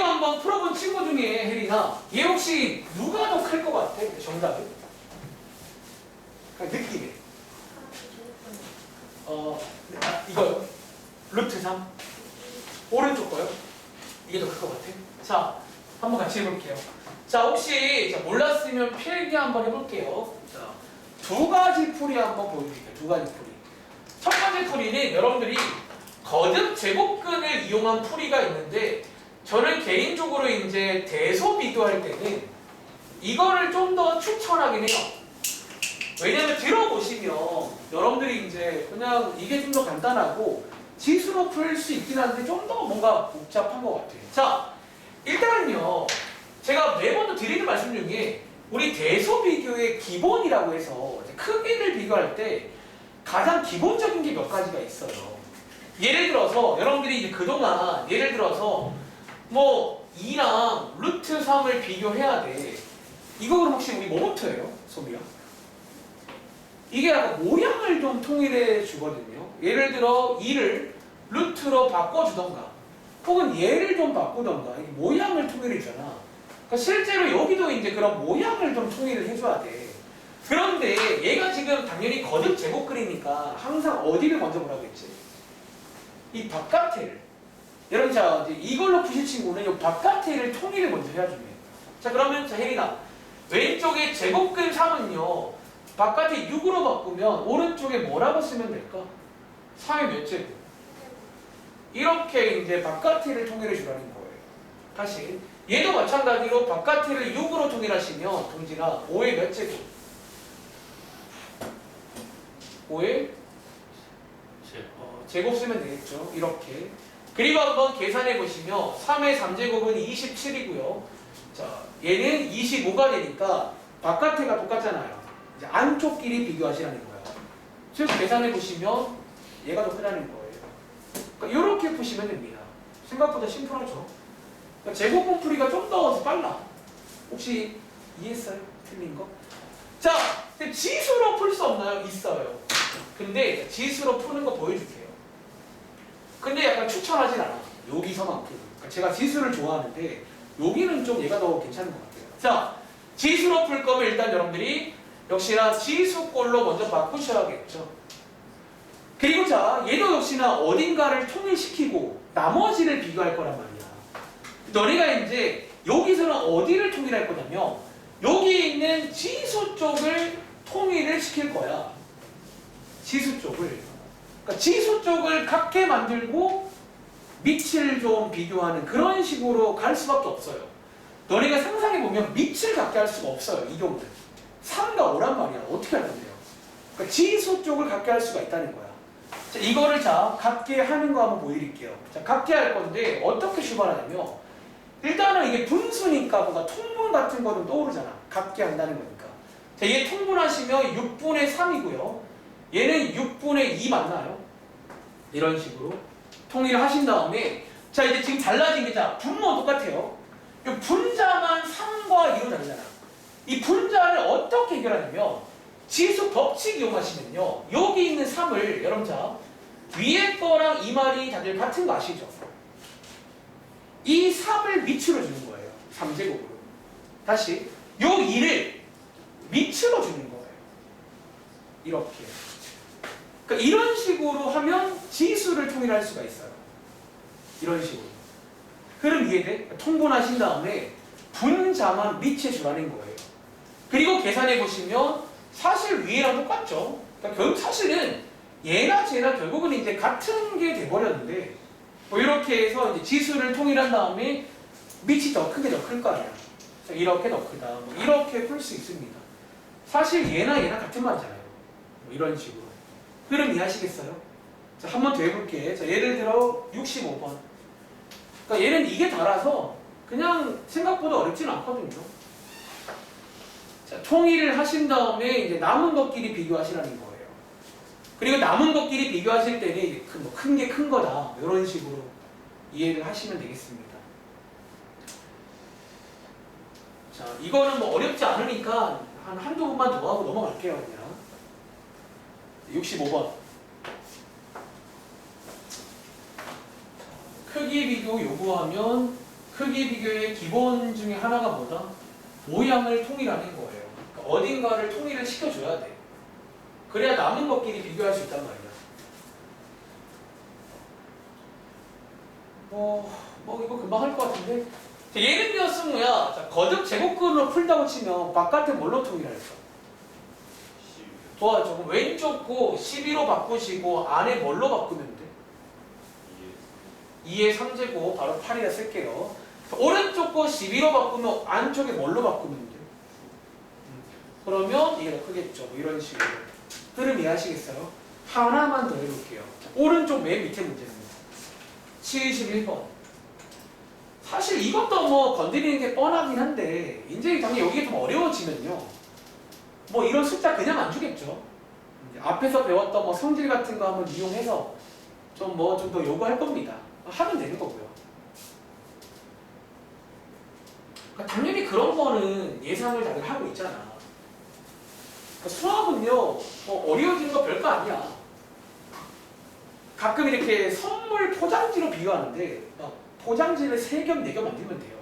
그리고 한번 풀어본 친구 중에 혜리나 얘 혹시 누가 더 클 것 같아? 정답이? 그냥 느낌에. 이거요. 루트 3. 오른쪽 거요. 이게 더 클 것 같아. 자, 한번 같이 해볼게요. 자, 혹시 몰랐으면 필기 한번 해볼게요. 자, 두 가지 풀이 한번 보여드릴게요. 두 가지 풀이. 첫 번째 풀이는 여러분들이 거듭 제곱근을 이용한 풀이가 있는데 저는 개인적으로 이제 대소 비교할 때는 이거를 좀 더 추천하긴 해요. 왜냐면 들어보시면 여러분들이 이제 그냥 이게 좀 더 간단하고 지수로 풀 수 있긴 한데 좀 더 뭔가 복잡한 것 같아요. 자, 일단은요. 제가 매번 드리는 말씀 중에 우리 대소 비교의 기본이라고 해서 크기를 비교할 때 가장 기본적인 게 몇 가지가 있어요. 예를 들어서 여러분들이 이제 그동안 예를 들어서 뭐 2랑 루트 3을 비교해야 돼. 이거 그럼 혹시 우리 뭐부터예요? 소미야? 이게 약간 모양을 좀 통일해 주거든요. 예를 들어 2를 루트로 바꿔주던가 혹은 얘를 좀 바꾸던가 이게 모양을 통일해 주잖아. 그러니까 실제로 여기도 이제 그런 모양을 좀 통일을 해줘야 돼. 그런데 얘가 지금 당연히 거듭 제곱글이니까 항상 어디를 먼저 보라고 했지? 이 바깥에를. 여러분 자 이제 이걸로 푸실 친구는 이 바깥에를 통일을 먼저 해야죠. 자 그러면 자 혜린아 왼쪽에 제곱근 3은요 바깥에 6으로 바꾸면 오른쪽에 뭐라고 쓰면 될까? 3의 몇 제곱? 이렇게 이제 바깥에를 통일해 주라는 거예요. 다시 얘도 마찬가지로 바깥에를 6으로 통일하시면 동진아 5의 몇 제곱? 5의 제곱 쓰면 되겠죠. 이렇게. 그리고 한번 계산해 보시면 3의 3제곱은 27이고요. 자, 얘는 25가 되니까 바깥에가 똑같잖아요. 이제 안쪽끼리 비교하시라는 거예요. 즉 계산해 보시면 얘가 더 크다는 거예요. 그러니까 이렇게 푸시면 됩니다. 생각보다 심플하죠. 그러니까 제곱분 풀이가 좀 더 빨라. 혹시 이해했어요? 틀린 거? 자, 근데 지수로 풀 수 없나요? 있어요. 근데 지수로 푸는 거 보여줄게요. 근데 약간 추천하진 않아. 여기서만큼. 그러니까 제가 지수를 좋아하는데 여기는 좀 얘가 더 괜찮은 것 같아요. 자, 지수로 풀 거면 일단 여러분들이 역시나 지수꼴로 먼저 바꾸셔야겠죠. 그리고 자, 얘도 역시나 어딘가를 통일시키고 나머지를 비교할 거란 말이야. 너네가 이제 여기서는 어디를 통일할 거냐면 여기 있는 지수 쪽을 통일을 시킬 거야. 지수 쪽을. 그러니까 지수 쪽을 같게 만들고 밑을 좀 비교하는 그런 식으로 갈 수밖에 없어요. 너네가 상상해보면 밑을 같게 할 수가 없어요. 이 경우는 3과 5란 말이야. 어떻게 할 건데요? 그러니까 지수 쪽을 같게 할 수가 있다는 거야. 자, 이거를 자 같게 하는 거 한번 보여드릴게요. 자, 같게 할 건데 어떻게 출발하냐면 일단은 이게 분수니까 뭔가 통분 같은 거는 떠오르잖아. 같게 한다는 거니까. 자, 얘 통분하시면 6분의 3이고요. 얘는 6분의 2 맞나요? 이런 식으로 통일하신 다음에 자 이제 지금 달라진 게 자 분모 똑같아요. 이 분자만 3과 2로 다르잖아. 이 분자를 어떻게 해결하냐면 지수 법칙 이용하시면요. 여기 있는 3을 여러분 자 위에 거랑 이 말이 다들 같은 거 아시죠? 이 3을 밑으로 주는 거예요. 3제곱으로. 다시 요 2를 밑으로 주는 거예요. 이렇게. 그러니까 이런 식으로 하면 지수를 통일할 수가 있어요. 이런 식으로. 흐름 이해돼? 통분하신 다음에 분자만 밑에 주라는 거예요. 그리고 계산해 보시면 사실 위에랑 똑같죠. 그러니까 결국 사실은 얘나 쟤나 결국은 이제 같은 게 돼버렸는데 뭐 이렇게 해서 이제 지수를 통일한 다음에 밑이 더 크게 더 클 거 아니야. 이렇게 더 크다. 뭐 이렇게 풀 수 있습니다. 사실 얘나 같은 말이잖아요. 뭐 이런 식으로. 흐름 이해하시겠어요? 자, 한 번 더 해볼게. 자, 예를 들어 65번. 그러니까 얘는 이게 달아서 그냥 생각보다 어렵진 않거든요. 자, 통일을 하신 다음에 이제 남은 것끼리 비교하시라는 거예요. 그리고 남은 것끼리 비교하실 때는 뭐 큰 게 큰 거다. 이런 식으로 이해를 하시면 되겠습니다. 자, 이거는 뭐 어렵지 않으니까 한두 번만 더 하고 넘어갈게요. 그냥. 65번. 크기 비교 요구하면 크기 비교의 기본 중에 하나가 뭐다? 모양을 통일하는 거예요. 그러니까 어딘가를 통일을 시켜줘야 돼. 그래야 남은 것끼리 비교할 수 있단 말이야. 이거 금방 할 것 같은데. 자, 예를 승우야. 자, 거듭 제곱근으로 풀다고 치면 바깥에 뭘로 통일할까? 도와줘. 그럼 왼쪽 거 12로 바꾸시고 안에 뭘로 바꾸면 돼? 2의 3제곱 바로 8이라 쓸게요. 오른쪽 거 12로 바꾸면 안쪽에 뭘로 바꾸면 돼? 그러면 이게 더 크겠죠. 뭐 이런 식으로. 흐름 이해하시겠어요? 하나만 더 해볼게요. 자, 오른쪽 맨 밑에 문제입니다. 71번. 사실 이것도 뭐 건드리는 게 뻔하긴 한데 이제 당연히 여기가 좀 어려워지면요. 뭐 이런 숫자 그냥 안 주겠죠. 앞에서 배웠던 뭐 성질 같은 거 한번 이용해서 좀 뭐 좀 더 요구할 겁니다. 하면 되는 거고요. 그러니까 당연히 그런 거는 예상을 다들 하고 있잖아. 그러니까 수학은요, 뭐 어려워지는 거 별거 아니야. 가끔 이렇게 선물 포장지로 비유하는데 포장지를 3겹, 4겹 만들면 돼요.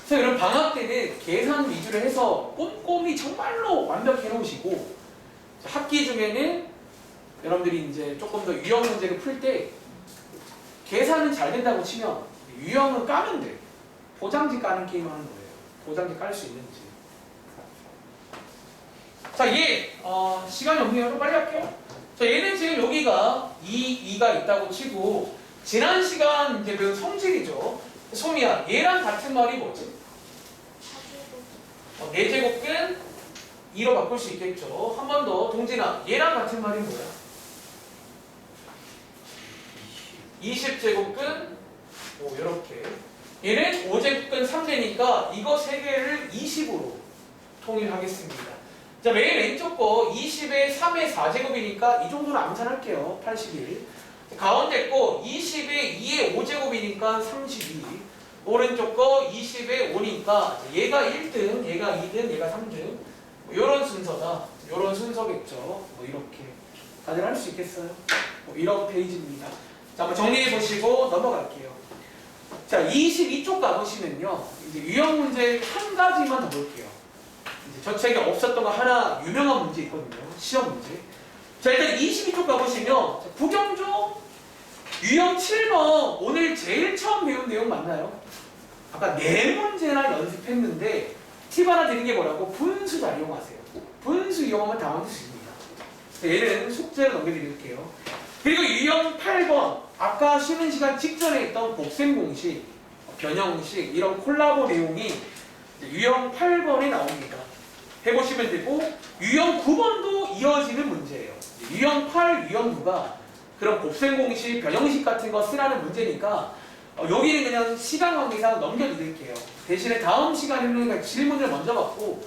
그래서 이런 방학 때는 계산 위주로 해서 꼼꼼히 정말로 완벽히 해놓으시고 학기 중에는 여러분들이 이제 조금 더 유형 문제를 풀 때 계산은 잘 된다고 치면 유형은 까면 돼. 포장지 까는 게임 하는 거예요. 포장지 깔 수 있는지. 자, 얘 시간이 없네요. 빨리 할게요. 자, 얘는 지금 여기가 2가 있다고 치고 지난 시간 이제 배운 성질이죠. 소미야, 얘랑 같은 말이 뭐지? 4제곱근 2로 바꿀 수 있겠죠. 한 번 더. 동진아, 얘랑 같은 말이 뭐야? 20제곱근 이렇게. 얘는 5제곱근 3되니까 이거 3개를 20으로 통일하겠습니다. 자, 맨 왼쪽 거 20에 3에 4제곱이니까 이 정도는 암산할게요. 81. 가운데 거 20에 2에 5제곱이니까 32. 오른쪽 거 20에 5니까 얘가 1등, 얘가 2등, 얘가 3등. 요런 순서다. 요런 순서겠죠. 뭐 이렇게. 다들 할 수 있겠어요? 뭐 이런 페이지입니다. 자, 한번 정리해 보시고 넘어갈게요. 자, 22쪽 가보시면요. 이제 유형 문제 한 가지만 더 볼게요. 이제 저 책에 없었던 거 하나 유명한 문제 있거든요. 시험 문제. 자, 일단 22쪽 가보시면 구경조 유형 7번 오늘 제일 처음 배운 내용 맞나요? 아까 4문제나 연습했는데 팁 하나 드린 게 뭐라고? 분수 잘 이용하세요. 분수 이용하면 다 만들 수 있습니다. 얘는 숙제로 넘겨드릴게요. 그리고 유형 8번 아까 쉬는 시간 직전에 했던 곱셈 공식, 변형식 이런 콜라보 내용이 유형 8번에 나옵니다. 해보시면 되고 유형 9번도 이어지는 문제예요. 유형 8, 유형 9가 그런 곱셈 공식, 변형식 같은 거 쓰라는 문제니까 여기는 그냥 시간 관계상 넘겨드릴게요. 대신에 다음 시간에는 질문을 먼저 받고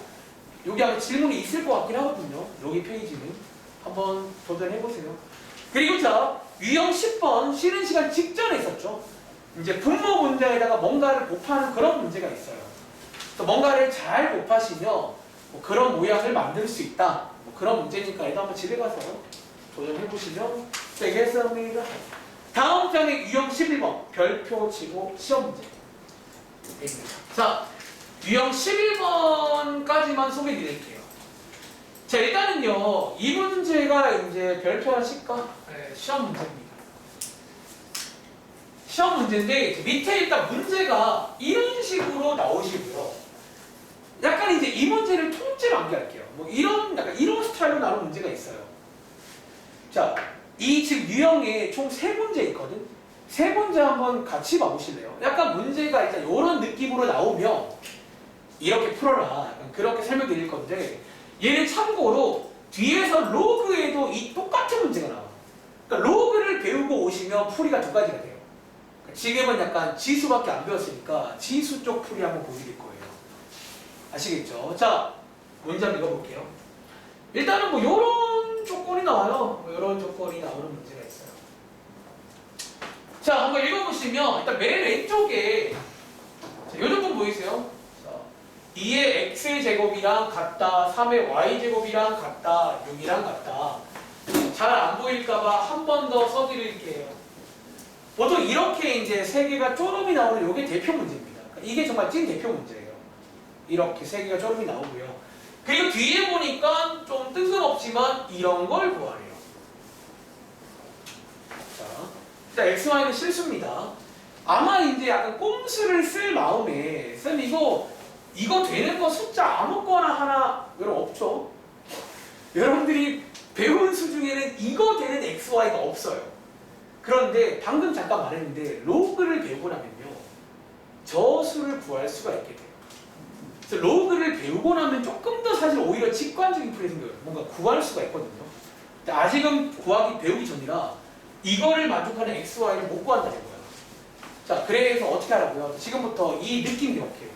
여기 아마 질문이 있을 것 같긴 하거든요. 여기 페이지는 한번 도전해보세요. 그리고 자, 유형 10번 쉬는 시간 직전에 있었죠. 이제 분모 문제에다가 뭔가를 곱하는 그런 문제가 있어요. 그래서 뭔가를 잘 곱하시면 뭐 그런 모양을 만들 수 있다. 뭐 그런 문제니까 얘도 한번 집에 가서 도전해보시면 되겠습니다. 다음 장의 유형 11번 별표 치고 시험 문제. 자, 유형 11번까지만 소개해드릴게요. 자, 일단은요, 이 문제가 이제 별표 하나 칠까? 네, 시험 문제입니다. 시험 문제인데 밑에 일단 문제가 이런 식으로 나오시고요. 약간 이제 이 문제를 통째로 암기할게요. 뭐 이런 약간 이런 스타일로 나오는 문제가 있어요. 자, 이 지금 유형에 총 3문제 있거든. 3문제 한번 같이 봐보실래요? 약간 문제가 일단 이런 느낌으로 나오면 이렇게 풀어라. 약간 그렇게 설명드릴 건데 얘는 참고로 뒤에서 로그에도 이 똑같은 문제가 나와요. 그러니까 로그를 배우고 오시면 풀이가 2가지가 돼요. 지금은 약간 지수밖에 안 배웠으니까 지수 쪽 풀이 한번 보여드릴 거예요. 아시겠죠? 자, 문제 한번 읽어볼게요. 일단은 뭐 요런 조건이 나와요. 뭐 요런 조건이 나오는 문제가 있어요. 자, 한번 읽어보시면 일단 맨 왼쪽에 요 조건 보이세요? 2의 x제곱이랑 같다, 3의 y제곱이랑 같다, 6이랑 같다. 잘 안 보일까봐 한 번 더 써드릴게요. 보통 이렇게 이제 세 개가 쪼름이 나오는 이게 대표 문제입니다. 그러니까 이게 정말 찐 대표 문제예요. 이렇게 세 개가 쪼름이 나오고요. 그리고 뒤에 보니까 좀 뜬금없지만 이런 걸 구하래요. 자, 일단 XY는 실수입니다. 아마 이제 약간 꼼수를 쓸 마음에 쌤 이거 되는 거 숫자 아무거나 하나 여러분 없죠? 여러분들이 배운 수 중에는 이거 되는 XY가 없어요. 그런데 방금 잠깐 말했는데 로그를 배우고 나면요 저 수를 구할 수가 있게 돼요. 그래서 로그를 배우고 나면 조금 더 사실 오히려 직관적인 풀이 생겨요. 뭔가 구할 수가 있거든요. 근데 아직은 배우기 전이라 이거를 만족하는 XY를 못 구한다는 거예요. 자, 그래서 어떻게 하라고요? 지금부터 이 느낌 기억해요.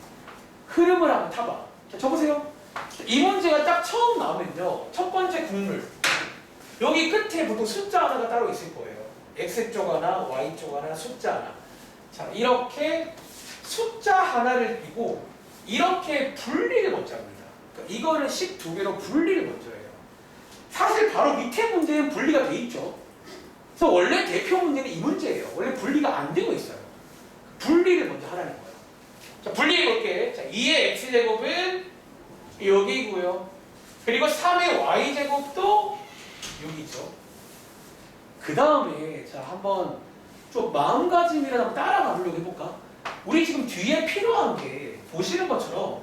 흐름을 한번 타봐. 자, 쳐보세요. 이 문제가 딱 처음 나오면요. 첫 번째 국룰. 여기 끝에 보통 숫자 하나가 따로 있을 거예요. X쪽 하나, Y쪽 하나, 숫자 하나. 자, 이렇게 숫자 하나를 띄고 이렇게 분리를 먼저 합니다. 그러니까 이거를 12개로 분리를 먼저 해요. 사실 바로 밑에 문제는 분리가 돼 있죠. 그래서 원래 대표 문제는 이 문제예요. 원래 분리가 안 되고 있어요. 분리를 먼저 하라는 거예요. 자, 분리해볼게. 자, 2의 x제곱은 여기고요. 그리고 3의 y제곱도 여기죠. 그 다음에 자 한번 좀 마음가짐이라도 한번 따라가 보려고 해볼까? 우리 지금 뒤에 필요한 게 보시는 것처럼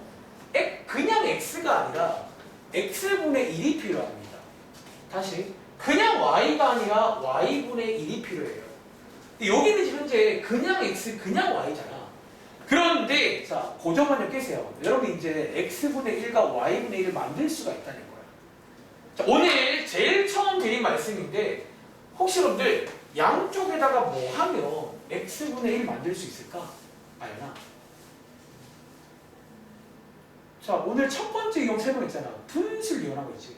그냥 x가 아니라 x분의 1이 필요합니다. 다시 그냥 y가 아니라 y분의 1이 필요해요. 여기는 지금 현재 그냥 x, 그냥 y잖아. 그런데 자 고정관념 깨세요. 여러분 이제 x분의 1과 y분의 1을 만들 수가 있다는 거야. 자, 오늘 제일 처음 드린 말씀인데 혹시 여러분들 양쪽에다가 뭐 하면 x분의 1 만들 수 있을까? 아연아. 자 오늘 첫 번째 이용 설명했잖아. 분수를 이용하고 있지.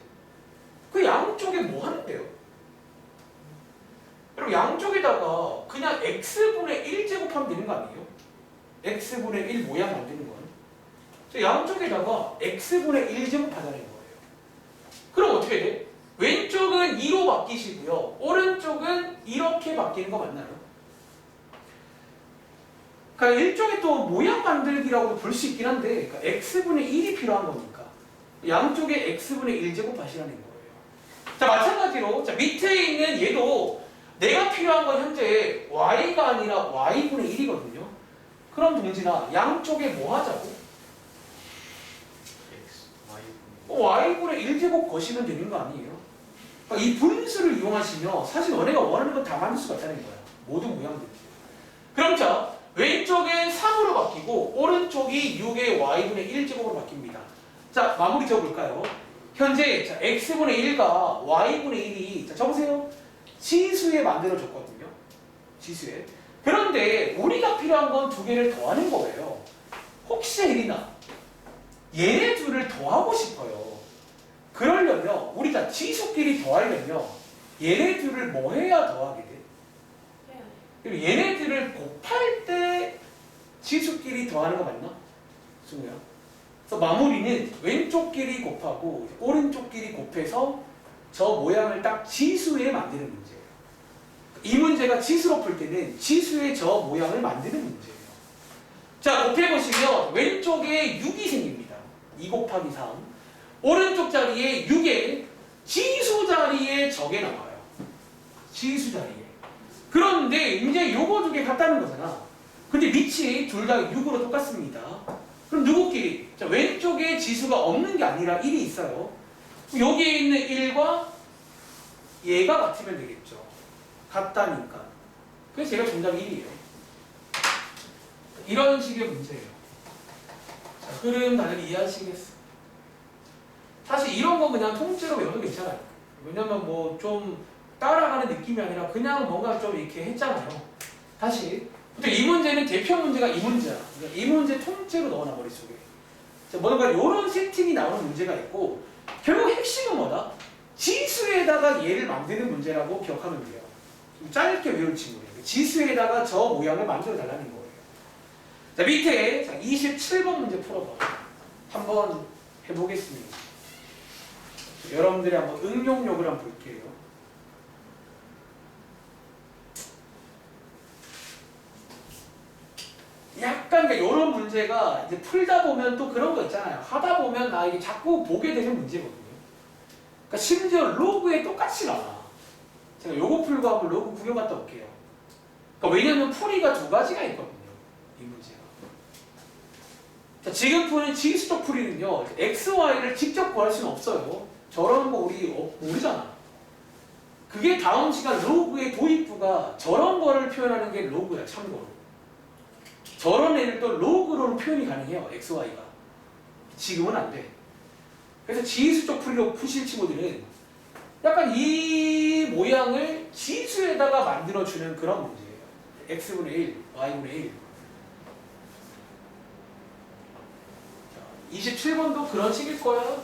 그 양쪽에 뭐 하는데요? 여러분 양쪽에다가 그냥 x분의 1 제곱하면 되는 거 아니에요? x분의 1 모양 만드는 건. 양쪽에다가 x분의 1 제곱하자는 거예요. 그럼 어떻게 돼? 왼쪽은 2로 바뀌시고요. 오른쪽은 이렇게 바뀌는 거 맞나요? 그러니까 일종의 또 모양 만들기라고도 볼 수 있긴 한데 그러니까 x분의 1이 필요한 거니까 양쪽에 x분의 1 제곱하시라는 거예요. 자 마찬가지로 자 밑에 있는 얘도 내가 필요한 건 현재 y가 아니라 y분의 1이거든요. 그럼 동진아 양쪽에 뭐 하자고? y분의 1제곱 거시면 되는 거 아니에요? 그러니까 이 분수를 이용하시면 사실 너네가 원하는 건 다 만들 수가 있다는 거야. 모든 모양들. 그럼 자 왼쪽엔 3으로 바뀌고 오른쪽이 6의 y분의 1제곱으로 바뀝니다. 자 마무리 지어볼까요? 현재 자, x분의 1과 y분의 1이 자 적으세요. 지수에 만들어졌거든요. 지수에. 그런데 우리가 필요한 건 두 개를 더하는 거예요. 혹시 혜린아 얘네 둘을 더하고 싶어요. 그러려면 우리 다 지수끼리 더하려면 얘네 둘을 뭐 해야 더하게 돼? 그리고 얘네들을 곱할 때 지수끼리 더하는 거 맞나? 승우야. 그래서 마무리는 왼쪽끼리 곱하고 오른쪽끼리 곱해서 저 모양을 딱 지수에 만드는 문제예요. 이 문제가 지수로 풀 때는 지수의 저 모양을 만드는 문제예요. 자, 곱해보시면 왼쪽에 6이 생깁니다. 2 곱하기 3. 오른쪽 자리에 6에 지수 자리에 저게 나와요. 지수 자리에. 그런데 이제 요거 두 개 같다는 거잖아. 근데 밑이 둘 다 6으로 똑같습니다. 그럼 누구끼리? 자, 왼쪽에 지수가 없는 게 아니라 1이 있어요. 여기에 있는 1과 얘가 같으면 되겠죠. 같다니까. 그래서 제가 정답이 1이에요. 이런 식의 문제예요. 자, 흐름 다들 이해하시겠어요? 사실 이런 거 그냥 통째로 외워도 괜찮아요. 왜냐면 뭐 좀 따라가는 느낌이 아니라 그냥 뭔가 좀 이렇게 했잖아요. 다시. 근데 이 문제는 대표 문제가 이 문제야. 그러니까 이 문제 통째로 넣어놔 머릿속에. 자, 뭔가 이런 세팅이 나오는 문제가 있고 결국 핵심은 뭐다? 지수에다가 얘를 만드는 문제라고 기억하면 돼요. 좀 짧게 외울 친구예요. 지수에다가 저 모양을 만들어 달라는 거예요. 자, 밑에 자, 27번 문제 풀어봐. 한번 해보겠습니다. 여러분들이 한번 응용력을 한번 볼게요. 약간 이런 문제가 이제 풀다 보면 또 그런 거 있잖아요. 하다 보면 이게 자꾸 보게 되는 문제거든요. 그러니까 심지어 로그에 똑같이 나와. 제가 요거 풀고 한번 로그 구경 갔다 올게요. 그러니까 왜냐면 풀이가 두 가지가 있거든요. 이 문제가. 자, 지금 푸는 지수적 풀이는요. x, y를 직접 구할 수는 없어요. 저런 거 우리 모르잖아. 그게 다음 시간 로그의 도입부가 저런 거를 표현하는 게 로그야. 참고로. 저런 애를 또 로그로는 표현이 가능해요. x, y가. 지금은 안 돼. 그래서 지수적 풀이로 푸실 친구들은 약간 이 모양을 지수에다가 만들어주는 그런 문제예요. x분의 1, y분의 1. 27번도 그런 식일 거야.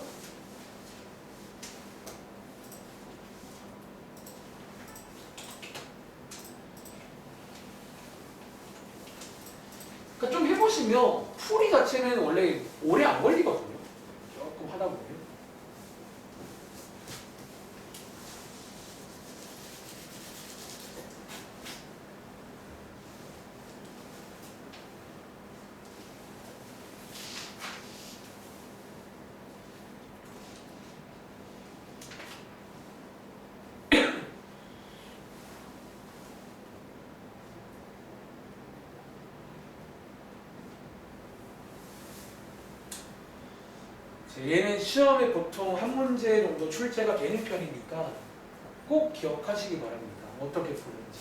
그러니까 좀 해보시면 풀이 자체는 원래 오래 안 걸리거든요. 조금 하다 보면. 얘는 시험에 보통 한 문제 정도 출제가 되는 편이니까 꼭 기억하시기 바랍니다. 어떻게 푸는지.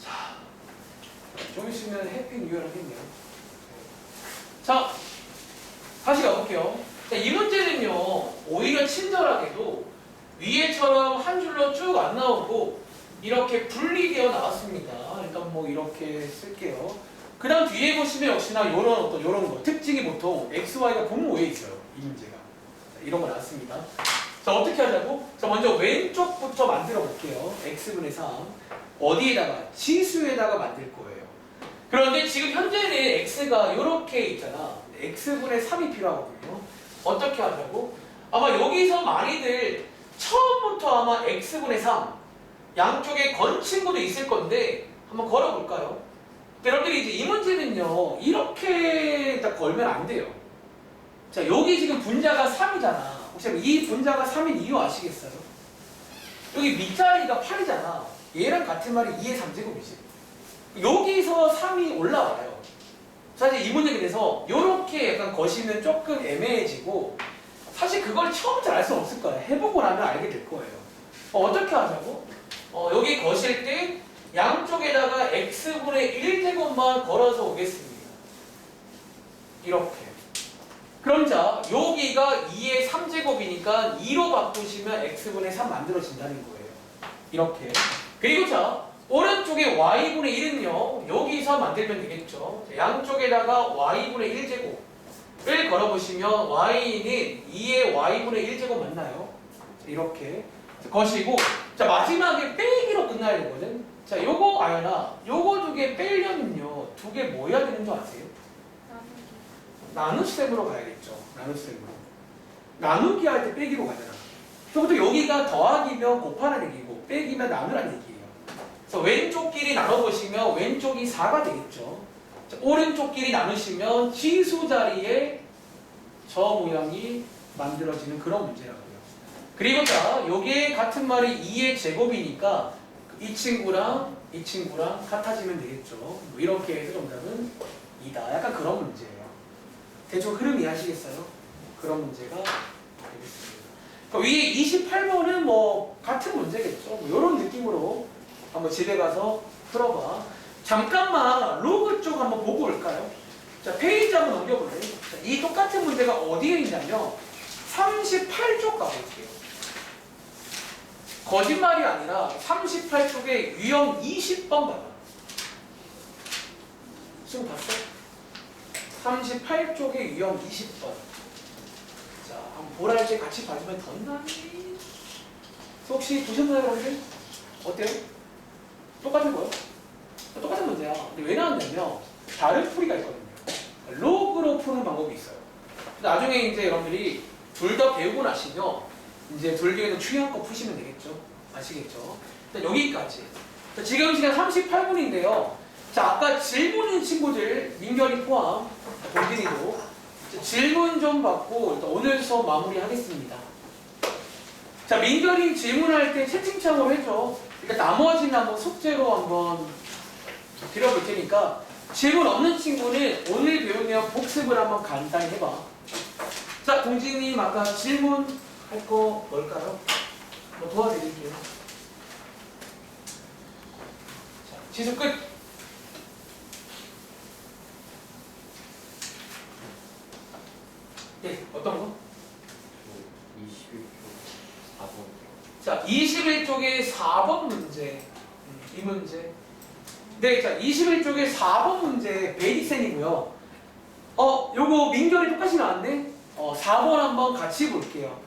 자, 좀 있으면 해피 뉴이얼 하겠네요. 자, 다시 가볼게요. 자, 이 문제는요, 오히려 친절하게도 위에처럼 한 줄로 쭉 안 나오고 이렇게 분리되어 나왔습니다. 그러니까 뭐 이렇게 쓸게요. 그 다음 뒤에 보시면 역시나 요런 거 특징이 보통 x, y가 분모에 있어요. 이 문제가. 자, 이런 거 나왔습니다. 자, 어떻게 하자고? 자, 먼저 왼쪽부터 만들어 볼게요. x분의 3. 어디에다가? 지수에다가 만들 거예요. 그런데 지금 현재는 x가 이렇게 있잖아. x분의 3이 필요하거든요. 어떻게 하자고? 아마 여기서 많이들 처음부터 아마 x분의 3 양쪽에 건 친구도 있을 건데 한번 걸어볼까요? 여러분들이 이제 이 문제는요 이렇게 딱 걸면 안 돼요. 자, 여기 지금 분자가 3이잖아. 혹시 이 분자가 3인 이유 아시겠어요? 여기 밑자리가 8이잖아. 얘랑 같은 말이 2의 3제곱이지. 여기서 3이 올라와요. 사실 이 문제에 대해서 이렇게 약간 거시면 조금 애매해지고 사실 그걸 처음부터 알 수는 없을 거예요. 해보고 나면 알게 될 거예요. 어떻게 하자고? 여기 거실 때 양쪽에다가 x분의 1제곱만 걸어서 오겠습니다. 이렇게. 그럼 자, 여기가 2의 3제곱이니까 2로 바꾸시면 x분의 3 만들어진다는 거예요. 이렇게. 그리고 자, 오른쪽에 y분의 1은요. 여기서 만들면 되겠죠. 양쪽에다가 y분의 1제곱을 걸어보시면 y는 2의 y분의 1제곱 맞나요? 이렇게 거시고 자, 마지막에 빼기로 끝나야 되거든. 자, 요거 아연아 요거 두 개 빼려면요. 두 개 뭐 해야 되는 줄 아세요? 나눗셈으로 가야겠죠. 나눗셈으로. 나누기 할 때 빼기로 가잖아. 그것도 여기가 더하기면 곱하는 얘기고 빼기면 나누라는 얘기예요. 그래서 왼쪽 길이 나눠보시면 왼쪽이 4가 되겠죠. 자, 오른쪽 길이 나누시면 지수 자리에 저 모양이 만들어지는 그런 문제라고요. 그리고 자, 여기에 같은 말이 2의 제곱이니까 이 친구랑 이 친구랑 같아지면 되겠죠. 뭐 이렇게 해서 정답은 2다. 약간 그런 문제예요. 대충 흐름 이해하시겠어요? 그런 문제가 되겠습니다. 그러니까 위에 28번은 뭐 같은 문제겠죠. 뭐 이런 느낌으로 한번 집에 가서 풀어봐. 잠깐만 로그 쪽 한번 보고 올까요? 자, 페이지 한번 넘겨볼래요? 자, 이 똑같은 문제가 어디에 있냐면 38쪽 가볼게요. 거짓말이 아니라 38쪽에 유형 20번 봐봐. 지금 봤어? 38쪽에 유형 20번. 자, 한번 보라 할 때 같이 봐주면 더 나니? 혹시 보셨나요, 여러분들? 어때요? 똑같은 거요? 똑같은 문제야. 근데 왜 나왔냐면 다른 풀이가 있거든요. 로그로 푸는 방법이 있어요. 나중에 이제 여러분들이 둘 다 배우고 나시면 이제 둘 중에서 중요한 거 푸시면 되겠죠. 아시겠죠? 일단 여기까지. 자, 지금 시간 38분인데요. 자, 아까 질문인 친구들, 민결이 포함, 동진이도 질문 좀 받고 일단 오늘 수업 마무리하겠습니다. 자, 민결이 질문할 때 채팅창으로 해줘. 그러니까 나머지는 한번 숙제로 한번 드려볼 테니까 질문 없는 친구는 오늘 배운 내용 복습을 한번 간단히 해봐. 자, 동진님 아까 질문 할 거 뭘까요? 뭐 도와드릴게요. 자, 지수 끝. 네, 어떤 거? 21쪽 4번. 자, 21쪽의 4번 문제. 이 문제. 네, 자, 21쪽의 4번 문제 베이디센이고요. 요거 민결이 똑같이 나왔네? 4번 한번 같이 볼게요.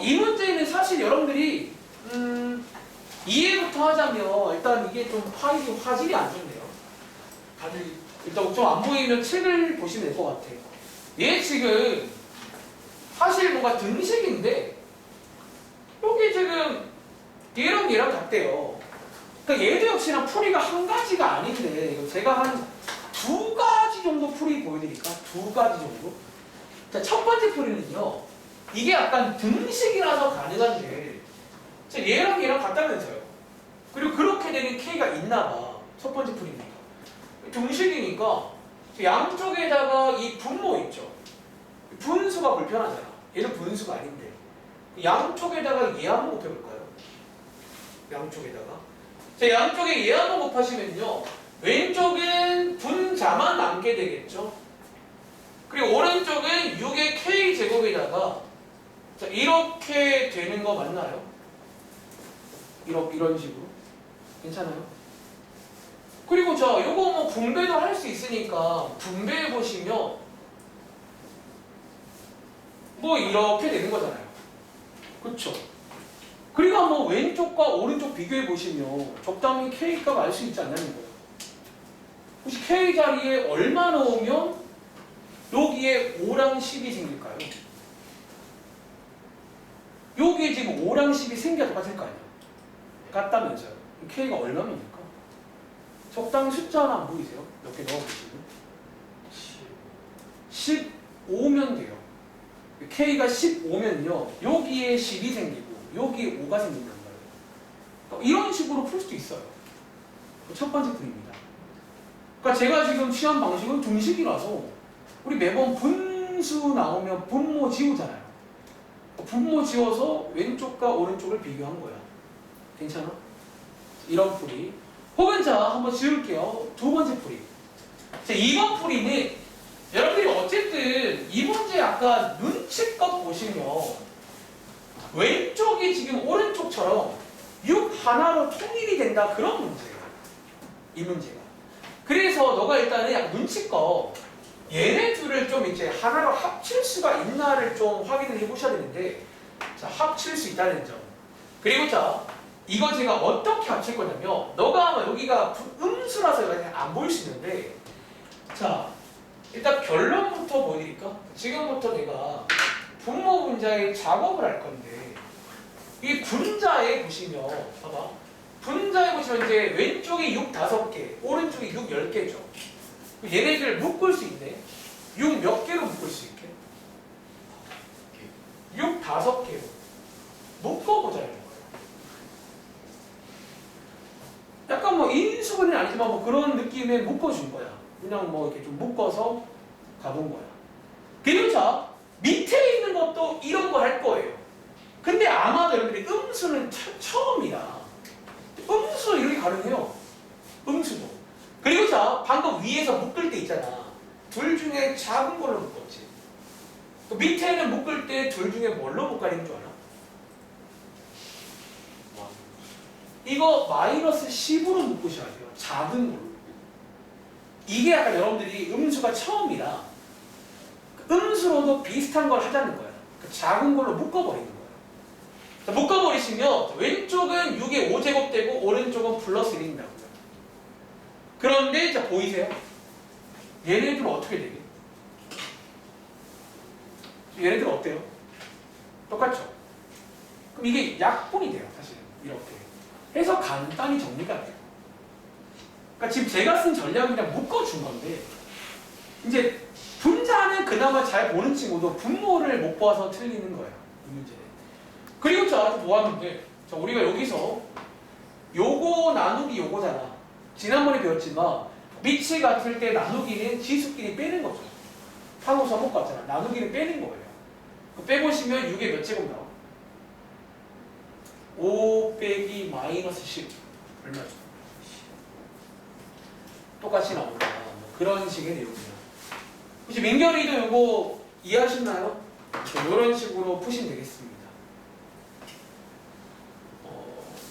이 문제는 사실 여러분들이, 이해부터 하자면, 일단 이게 좀 파일이 화질이 안 좋네요. 다들, 일단 좀 안 보이면 책을 보시면 될 것 같아요. 얘 지금, 사실 뭔가 등식인데, 여기 지금, 얘랑 같대요. 그러니까 얘도 역시나 풀이가 한 가지가 아닌데, 이거 제가 한 두 가지 정도 풀이 보여드릴까? 두 가지 정도? 자, 첫 번째 풀이는요, 이게 약간 등식이라서 가능한데, 자, 얘랑 같다면서요. 그리고 그렇게 되는 K가 있나봐. 첫 번째 풀이니까. 등식이니까, 양쪽에다가 이 분모 있죠. 분수가 불편하잖아. 얘는 분수가 아닌데. 양쪽에다가 얘 한번 곱해볼까요? 양쪽에다가. 자, 양쪽에 얘 한번 곱하시면요. 왼쪽은 분자만 남게 되겠죠. 그리고 오른쪽은 6의 K제곱에다가 자, 이렇게 되는 거 맞나요? 이런 식으로. 괜찮아요? 그리고 자, 요거 뭐 분배도 할 수 있으니까 분배해 보시면 뭐 이렇게 되는 거잖아요. 그쵸? 그리고 한번 왼쪽과 오른쪽 비교해 보시면 적당히 K 값 알 수 있지 않냐는 거예요. 혹시 K 자리에 얼마 넣으면 여기에 5랑 10이 생길까요? 여기에 지금 5랑 10이 생겨야 똑같을 거 아니에요? 같다면서요. K가 얼마입니까? 적당히 숫자 하나 안 보이세요? 몇 개 넣어보시면 15면 돼요. K가 15면요. 여기에 10이 생기고 여기에 5가 생긴단 말이에요. 이런 식으로 풀 수도 있어요. 첫 번째 풀입니다. 그러니까 제가 지금 취한 방식은 등식이라서 우리 매번 분수 나오면 분모 지우잖아요. 분모 지워서 왼쪽과 오른쪽을 비교한 거야. 괜찮아? 이런 풀이. 혹은 자, 한번 지울게요. 두 번째 풀이. 자, 이번 풀이는 여러분들이 어쨌든 이 문제 약간 눈치껏 보시면 왼쪽이 지금 오른쪽처럼 6 하나로 통일이 된다 그런 문제예요. 이 문제가. 그래서 너가 일단은 약간 눈치껏 얘네 둘을 좀 이제 하나로 합칠 수가 있나를 좀 확인을 해보셔야 되는데, 자, 합칠 수 있다는 점. 그리고 자, 이거 제가 어떻게 합칠 거냐면, 너가 아마 여기가 음수라서 안 보일 수 있는데, 자, 일단 결론부터 보여드릴까? 지금부터 내가 분모 분자의 작업을 할 건데, 이 분자에 보시면, 봐봐. 분자에 보시면 이제 왼쪽이 6 5개, 오른쪽이 6 10개죠. 얘네들을 묶을 수 있네. 6 몇 개로 묶을 수 있게? 6 5개로 묶어보자는 거예요. 약간 뭐 인수분해는 아니지만 뭐 그런 느낌에 묶어준 거야. 그냥 뭐 이렇게 좀 묶어서 가본 거야. 그리고 자, 밑에 있는 것도 이런 거 할 거예요. 근데 아마도 여러분들이 음수는 처음이라 음수 이렇게 가능해요. 음수도. 그리고 자, 방금 위에서 묶을 때 있잖아. 둘 중에 작은 걸로 묶었지. 그 밑에는 묶을 때 둘 중에 뭘로 묶어야 줄 알아? 이거 마이너스 10으로 묶으셔야 돼요. 작은 걸로. 이게 약간 여러분들이 음수가 처음이라 음수로도 비슷한 걸 하자는 거야. 그 작은 걸로 묶어버리는 거야. 자, 묶어버리시면 왼쪽은 6의 5제곱 되고 오른쪽은 플러스 1입니다. 그런데 자, 보이세요? 얘네들은 어떻게 되게? 얘네들 어때요? 똑같죠? 그럼 이게 약분이 돼요, 사실. 이렇게. 해서 간단히 정리가 돼요. 그러니까 지금 제가 쓴 전략은 그냥 묶어준 건데, 이제 분자는 그나마 잘 보는 친구도 분모를 못 봐서 틀리는 거예요. 이 문제는. 그리고 자, 뭐 하면 돼? 자, 우리가 여기서 요거 나누기 요거잖아. 지난번에 배웠지만 밑이 같을 때 나누기는 지수끼리 빼는 거죠. 상호 서목 같잖아. 나누기는 빼는 거예요. 빼보시면 6에 몇 제곱 나와? 5 빼기 마이너스 10 얼마죠? 똑같이 나온다. 뭐 그런 식의 내용이에요. 혹시 민결이도 이거 이해하셨나요? 이런 식으로 푸시면 되겠습니다.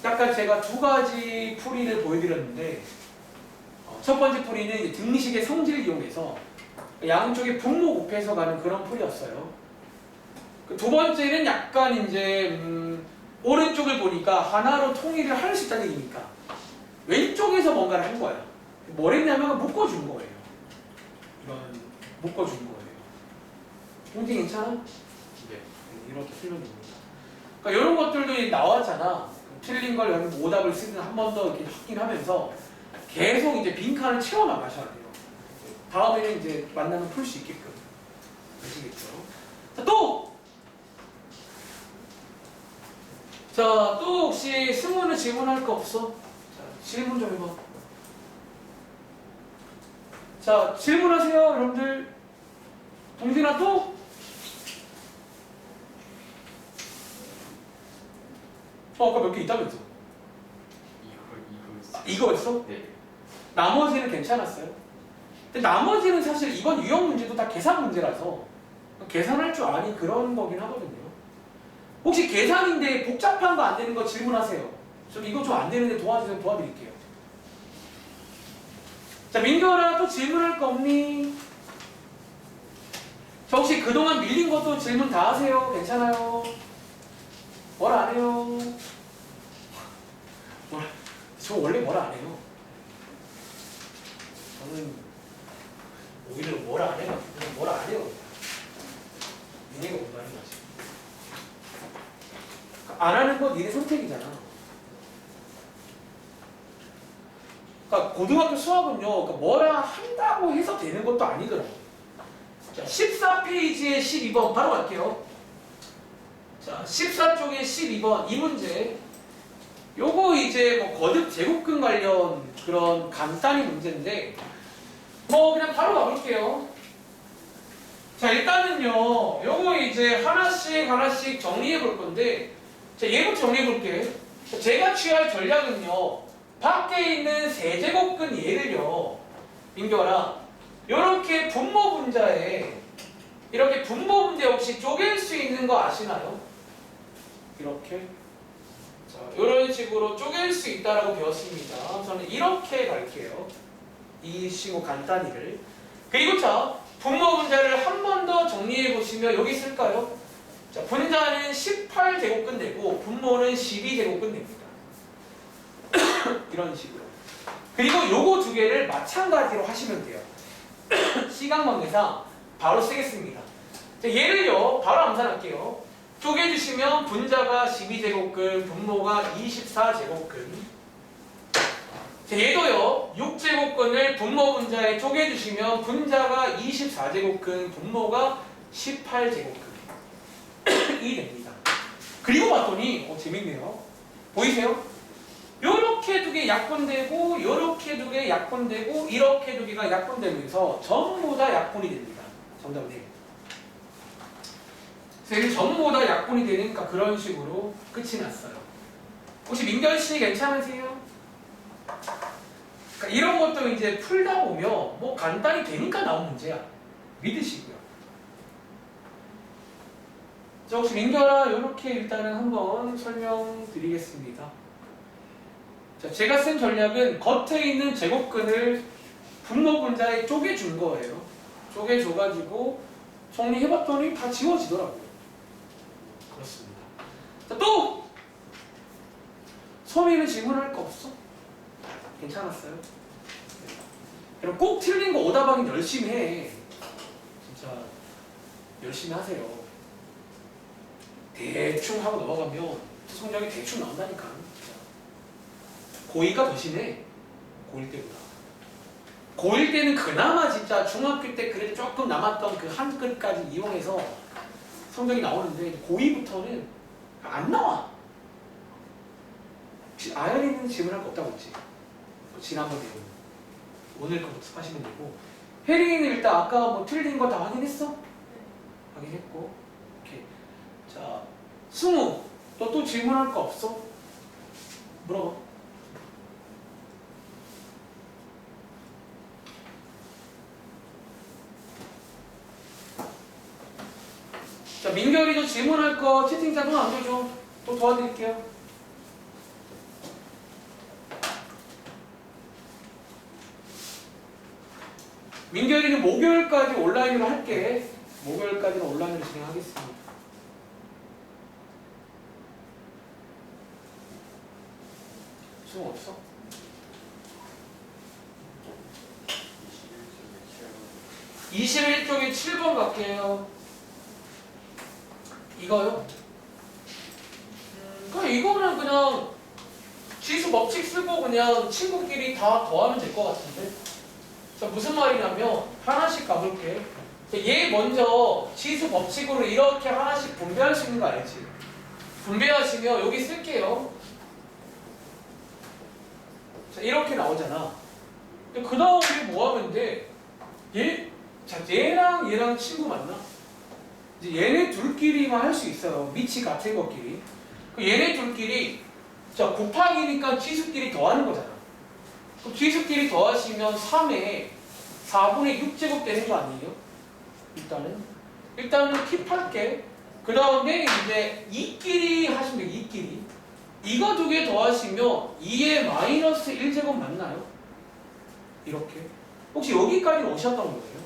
약간 제가 두 가지 풀이를 보여드렸는데, 첫 번째 풀이는 이제 등식의 성질을 이용해서 양쪽에 분모 곱해서 가는 그런 풀이였어요. 두 번째는 약간 이제 오른쪽을 보니까 하나로 통일을 할 수 있다는 얘기니까 왼쪽에서 뭔가를 한 거야. 뭘 했냐면 묶어준 거예요. 이런 묶어준 거예요. 공지 괜찮아? 네. 이렇게 풀면 됩니다. 그러니까 이런 것들도 나왔잖아. 틀린 걸 여러분 오답을 쓰든 한 번 더 이렇게 확인하면서 계속 이제 빈칸을 채워 나가셔야 돼요. 다음에는 이제 만나면 풀 수 있게끔. 아시겠죠? 자, 또! 자, 또 혹시 승우는 질문할 거 없어? 자, 질문 좀 해봐. 자, 질문하세요, 여러분들. 동진아 또? 아까 몇 개 있다면서? 이거였어? 네. 나머지는 괜찮았어요. 근데 나머지는 사실 이번 유형 문제도 다 계산 문제라서 계산할 줄 아니 그런 거긴 하거든요. 혹시 계산인데 복잡한 거 안 되는 거 질문하세요. 좀 이거 좀 안 되는데 도와주세요. 도와드릴게요. 자, 민규라 또 질문할 거 없니? 저 혹시 그동안 밀린 것도 질문 다 하세요. 괜찮아요. 뭘 안 해요? 저 원래 뭘 안 해요. 저는 오히려 뭘 안 해요. 그냥 뭘 안 해요. 니네가 원하는 거지. 안 하는 건 니네 선택이잖아. 그러니까 고등학교 수학은요, 그러니까 뭐라 한다고 해서 되는 것도 아니더라고. 자, 14페이지에 12번 바로 갈게요. 자, 14쪽에 12번 이 문제. 요거 이제 뭐 거듭 제곱근 관련 그런 간단히 문제인데 뭐 그냥 바로 가볼게요. 자, 일단은요, 요거 이제 하나씩 정리해 볼 건데, 자, 얘부터 정리해 볼게. 제가 취할 전략은요, 밖에 있는 세제곱근 얘를요, 민규라, 요렇게 분모 분자에 이렇게 분모 분자 혹시 쪼갤 수 있는 거 아시나요? 이렇게. 자, 이런 식으로 쪼갤 수 있다라고 배웠습니다. 저는 이렇게 갈게요. 이 식으로 간단히를. 그리고 자, 분모 분자를 한 번 더 정리해 보시면 여기 있을까요? 자, 분자는 18제곱근 되고 분모는 12제곱근 됩니다. 이런 식으로. 그리고 요거 두 개를 마찬가지로 하시면 돼요. 시간 관계상 바로 쓰겠습니다. 자, 얘를요, 바로 암산할게요. 쪼개주시면 분자가 12제곱근, 분모가 24제곱근. 자, 얘도요, 6제곱근을 분모 분자에 쪼개주시면 분자가 24제곱근, 분모가 18제곱근. 이 됩니다. 그리고 봤더니, 재밌네요. 보이세요? 요렇게 두 개 약분되고, 요렇게 두 개 약분되고, 이렇게 두 개가 약분되면서 전부 다 약분이 됩니다. 정답님. 그래서 전부 다 약분이 되니까 그런 식으로 끝이 났어요. 혹시 민결 씨 괜찮으세요? 그러니까 이런 것도 이제 풀다 보면 뭐 간단히 되니까 나온 문제야. 믿으시고요. 자, 혹시 민결아 이렇게 일단은 한번 설명드리겠습니다. 자, 제가 쓴 전략은 겉에 있는 제곱근을 분모 분자에 쪼개준 거예요. 쪼개줘가지고 정리해봤더니 다 지워지더라고요. 그렇습니다. 자, 또! 소미는 질문할 거 없어? 괜찮았어요? 여러분 꼭 틀린 거 오답하기 열심히 해. 진짜 열심히 하세요. 대충 하고 넘어가면 성적이 대충 나온다니까. 고2가 더 심해. 고1 때보다. 고1 때는 그나마 진짜 중학교 때 그래도 조금 남았던 그 한 끗까지 이용해서 성적이 나오는데 고2부터는 안 나와. 혹시 아연이는 질문할 거 없다고 했지? 지난번 내용 오늘 거 복습하시면 되고 혜린이는 일단 아까 뭐 틀린 거 다 확인했어? 확인했고 오케이. 자 승우 너 또 질문할 거 없어? 물어봐. 자 민결이도 질문할 거 채팅창 또 남겨줘. 또 도와드릴게요. 민결이는 목요일까지 온라인으로 할게. 목요일까지는 온라인으로 진행하겠습니다. 수능 없어? 21쪽에 7번 갈게요. 이거요? 그냥 이거는 그냥 지수 법칙 쓰고 그냥 친구끼리 다 더하면 될 것 같은데? 자, 무슨 말이냐면 하나씩 가볼게. 얘 먼저 지수 법칙으로 이렇게 하나씩 분배할 수 있는 거 알지? 분배하시면 여기 쓸게요. 자, 이렇게 나오잖아. 그 다음에 뭐 하면 돼? 자, 얘랑 얘랑 친구 맞나? 이제 얘네 둘끼리만 할 수 있어요. 밑이 같은 것끼리. 얘네 둘끼리 자 곱하기니까 지수끼리 더하는 거잖아. 그럼 지수끼리 더하시면 3에 4분의 6제곱 되는 거 아니에요? 일단은 킵할게. 그 다음에 이제 2끼리 하시면 돼요. 2끼리. 이거 두 개 더하시면 2의 마이너스 1제곱 맞나요? 이렇게. 혹시 여기까지는 오셨던 거예요?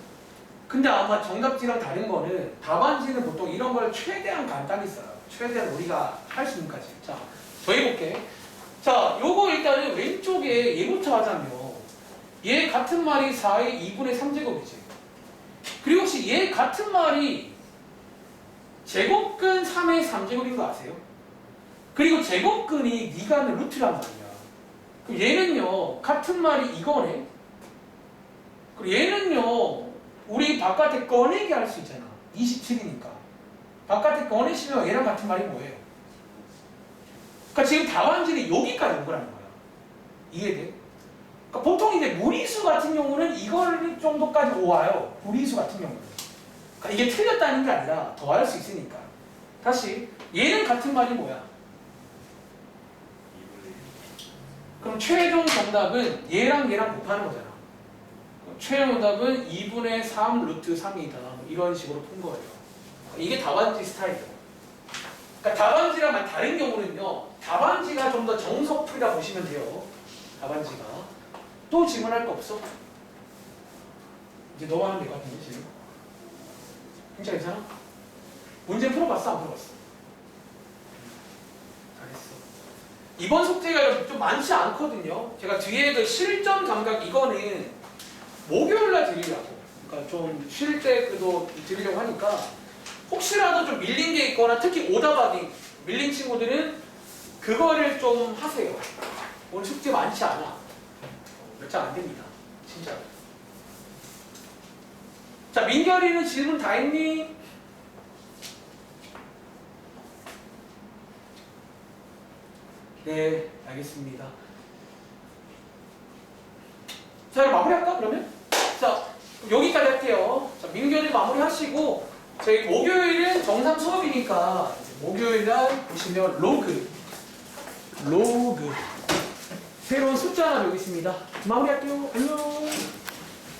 근데 아마 정답지랑 다른 거는 답안지는 보통 이런 걸 최대한 간단히 써요. 최대한 우리가 할 수 있는 까지. 자, 더 해볼게. 자, 요거 일단은 왼쪽에 얘부터 하자면 얘 같은 말이 4의 2분의 3제곱이지. 그리고 혹시 얘 같은 말이 제곱근 3의 3제곱인 거 아세요? 그리고 제곱근이 네가 하는 루트란 말이야. 그럼 얘는요 같은 말이 이거네. 그리고 얘는요 우리 바깥에 꺼내기 할 수 있잖아. 27이니까 바깥에 꺼내시면 얘랑 같은 말이 뭐예요? 그러니까 지금 답안지는 여기까지 온 거라는 거야. 이해돼? 그러니까 보통 이제 무리수 같은 경우는 이걸 정도까지 와요. 무리수 같은 경우는. 그러니까 이게 틀렸다는 게 아니라 더할 수 있으니까. 다시 얘는 같은 말이 뭐야? 그럼 최종 정답은 얘랑 얘랑 곱하는 거잖아. 최종 정답은 2분의 3 루트 3이다. 이런 식으로 푼 거예요. 이게 답안지 스타일이에요. 그러니까 답안지랑 다른 경우는요. 답안지가 좀 더 정석풀이라 보시면 돼요. 답안지가. 또 질문할 거 없어? 이제 너만 하면 될 것 같은데 지금? 진짜 괜찮아? 문제 풀어봤어? 안 풀어봤어? 잘했어. 이번 숙제가 좀 많지 않거든요. 제가 뒤에 그 실전 감각 이거는 목요일날 드리려고. 그러니까 좀 쉴 때 그래도 드리려고 하니까 혹시라도 좀 밀린 게 있거나 특히 오답하기 밀린 친구들은 그거를 좀 하세요. 오늘 숙제 많지 않아. 몇 장 안 됩니다. 진짜. 자, 민결이는 질문 다 했니? 네, 알겠습니다. 자, 그럼 마무리할까 그러면? 자, 여기까지 할게요. 자, 민결이 마무리하시고 저희 목요일은 정상 수업이니까 목요일날 보시면 로그 새로운 숫자 하나 여기 있습니다. 마무리할게요. 안녕.